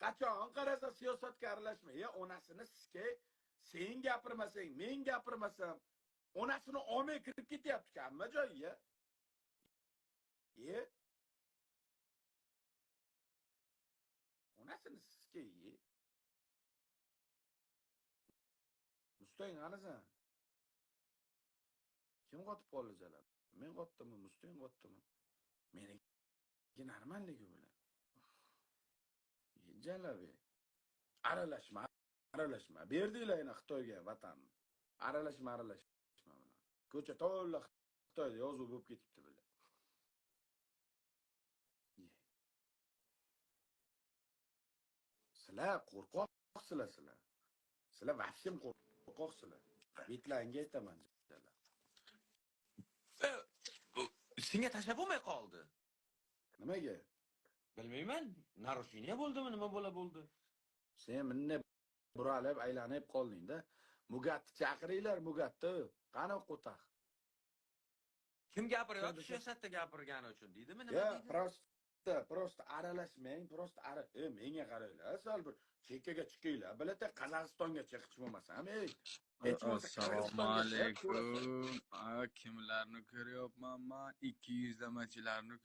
Qachon qarasa siyosatga aralashma. Onasini sizga sen gapirmasang, men gapirmasam, onasini olmay kirib ketyapti hamma joyga. Onasini sizga Mustang qanasan? Kim qotib qoldi jalam? Men qotdimmi, Mustang qotdimi? Meniki normalligi bilan. Jalabi. Aralashma. Berdinglar yana Xitoyga vatanni. Aralashma bilan. Ko'cha to'la Xitoyda yozuv bo'lib ketibdi bilan. Sizlar qo'rqoqsizlar. Sizlar vahshim qo'rqoqsizlar. Betlanga aytaman. Senga tashlab bo'lmay qoldi. Nimaga? Bilmayman. Narusheniya bo'ldimi, nima bo'ldi? Sen minne buralib aylanib qolding-da. Mugatni chaqiringlar, Mugatni. Qani qo'taq. Kim gapiryapti? Siyosatda gapirgani uchun deydimi, nima deydi? Prosta aralashmang, menga qaranglar, sal bir chekkaga chiqinglar. Bilata Qozog'istongacha hech bo'lmasam, Assalomu alaykum. Kimlarni ko'ryapman men? 200 damachilarni